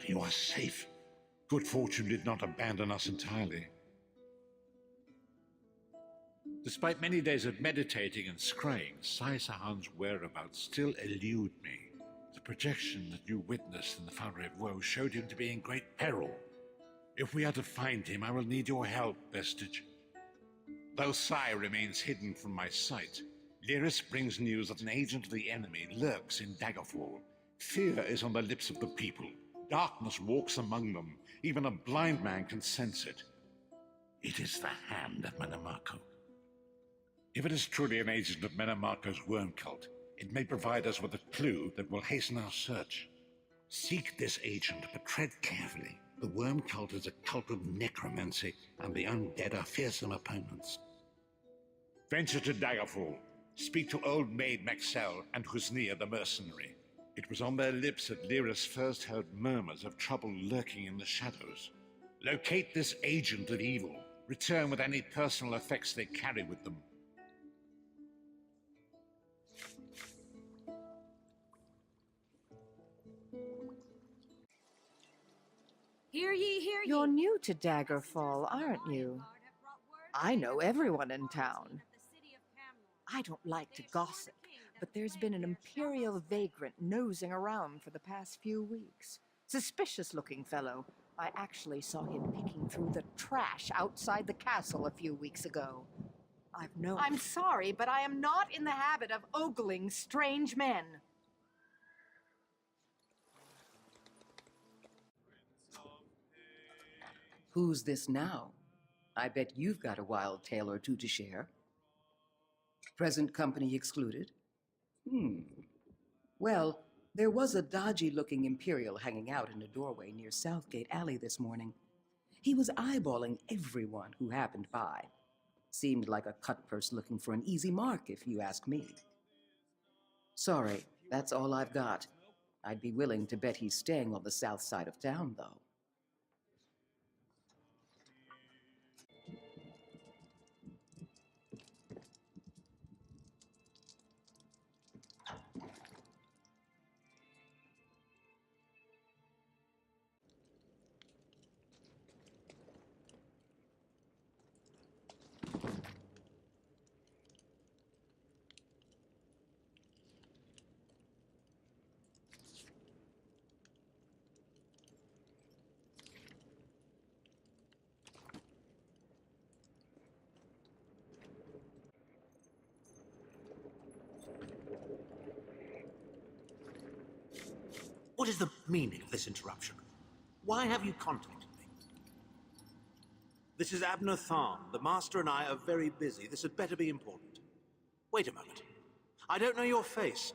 You are safe. Good fortune did not abandon us entirely. Despite many days of meditating and scrying, Sai Sahan's whereabouts still elude me. The projection that you witnessed in the Foundry of Woe showed him to be in great peril. If we are to find him, I will need your help, Vestige. Though Sai remains hidden from my sight, Lyris brings news that an agent of the enemy lurks in Daggerfall. Fear is on the lips of the people. Darkness walks among them. Even a blind man can sense it. It is the hand of Menamarco. If it is truly an agent of Menamarco's worm cult, it may provide us with a clue that will hasten our search. Seek this agent, but tread carefully. The worm cult is a cult of necromancy, and the undead are fearsome opponents. Venture to Daggerfall. Speak to Old Maid Maxell and Husnia the mercenary. It was on their lips that Lyris first heard murmurs of trouble lurking in the shadows. Locate this agent of evil. Return with any personal effects they carry with them. Hear ye, hear ye. You're new to Daggerfall, aren't you? I know everyone in town. I don't like to gossip, but there's been an Imperial vagrant nosing around for the past few weeks. Suspicious-looking fellow. I actually saw him picking through the trash outside the castle a few weeks ago. I'm sorry, but I am not in the habit of ogling strange men. Who's this now? I bet you've got a wild tale or two to share. Present company excluded? Well, there was a dodgy-looking Imperial hanging out in a doorway near Southgate Alley this morning. He was eyeballing everyone who happened by. Seemed like a cutpurse looking for an easy mark, if you ask me. Sorry, that's all I've got. I'd be willing to bet he's staying on the south side of town, though. What is the meaning of this interruption? Why have you contacted me? This is Abner Tharn. The Master and I are very busy. This had better be important. Wait a moment. I don't know your face.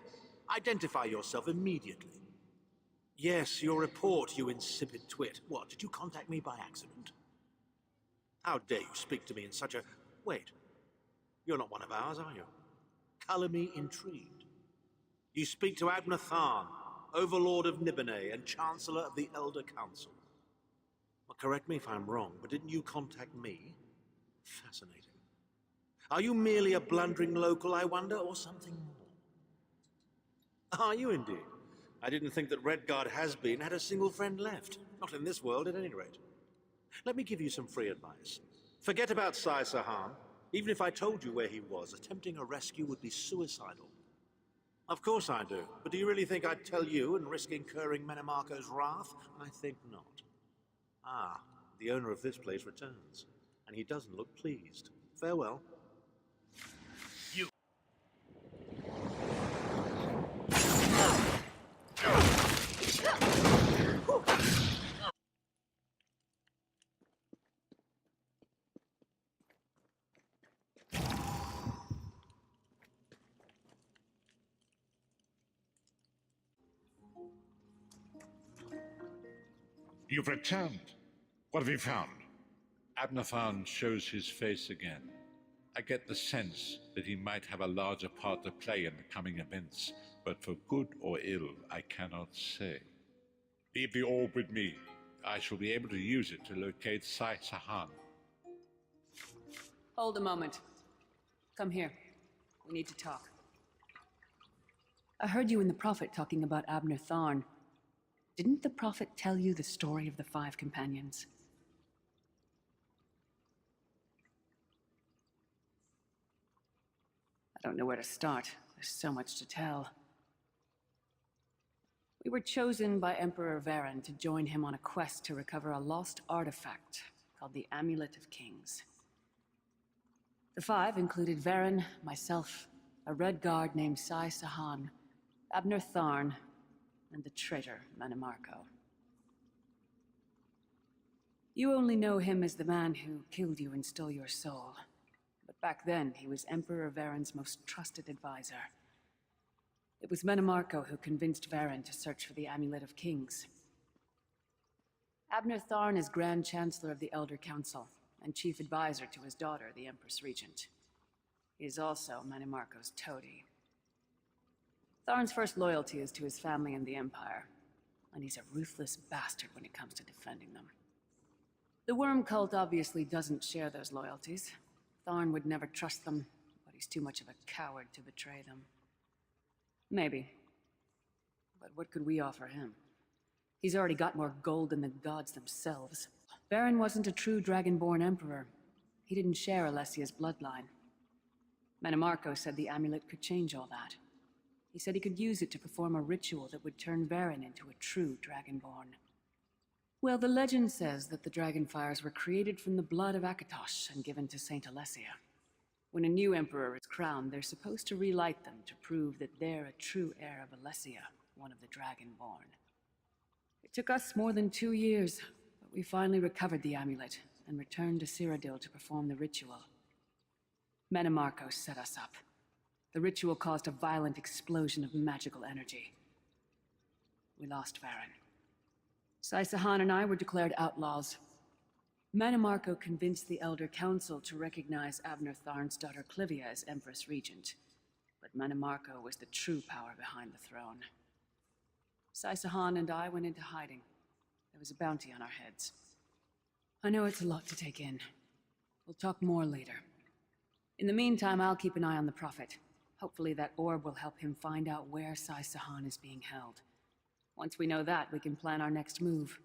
Identify yourself immediately. Yes, your report, you insipid twit. What, did you contact me by accident? How dare you speak to me in such a... Wait. You're not one of ours, are you? Color me intrigued. You speak to Abner Tharn, Overlord of Nibene and Chancellor of the Elder Council. Well, correct me if I'm wrong, but didn't you contact me? Fascinating. Are you merely a blundering local, I wonder, or something more? Are you indeed? I didn't think that Redguard has-been had a single friend left. Not in this world, at any rate. Let me give you some free advice. Forget about Sai Sahan. Even if I told you where he was, attempting a rescue would be suicidal. Of course I do, but do you really think I'd tell you and risk incurring Menamarco's wrath? I think not. Ah, the owner of this place returns, and he doesn't look pleased. Farewell. You. You've returned. What have you found? Abner Tharn shows his face again. I get the sense that he might have a larger part to play in the coming events, but for good or ill, I cannot say. Leave the orb with me. I shall be able to use it to locate Sai Sahan. Hold a moment. Come here. We need to talk. I heard you and the Prophet talking about Abner Tharn. Didn't the Prophet tell you the story of the 5 companions? I don't know where to start. There's so much to tell. We were chosen by Emperor Varen to join him on a quest to recover a lost artifact called the Amulet of Kings. The 5 included Varen, myself, a Red Guard named Sai Sahan, Abner Tharn, and the traitor Manimarco. You only know him as the man who killed you and stole your soul. But back then, he was Emperor Varen's most trusted advisor. It was Manimarco who convinced Varen to search for the Amulet of Kings. Abner Tharn is Grand Chancellor of the Elder Council and Chief Advisor to his daughter, the Empress Regent. He is also Manimarco's toady. Tharn's first loyalty is to his family and the Empire, and he's a ruthless bastard when it comes to defending them. The Worm Cult obviously doesn't share those loyalties. Tharn would never trust them, but he's too much of a coward to betray them. Maybe. But what could we offer him? He's already got more gold than the gods themselves. Varen wasn't a true Dragonborn Emperor. He didn't share Alessia's bloodline. Manimarco said the amulet could change all that. He said he could use it to perform a ritual that would turn Varen into a true Dragonborn. Well, the legend says that the Dragonfires were created from the blood of Akatosh and given to Saint Alessia. When a new emperor is crowned, they're supposed to relight them to prove that they're a true heir of Alessia, one of the Dragonborn. It took us more than 2 years, but we finally recovered the amulet and returned to Cyrodiil to perform the ritual. Manimarco set us up. The ritual caused a violent explosion of magical energy. We lost Varen. Sai Sahan and I were declared outlaws. Manimarco convinced the Elder Council to recognize Abner Tharn's daughter Clivia as Empress Regent, but Manimarco was the true power behind the throne. Sai Sahan and I went into hiding. There was a bounty on our heads. I know it's a lot to take in. We'll talk more later. In the meantime, I'll keep an eye on the Prophet. Hopefully that orb will help him find out where Sai Sahan is being held. Once we know that, we can plan our next move.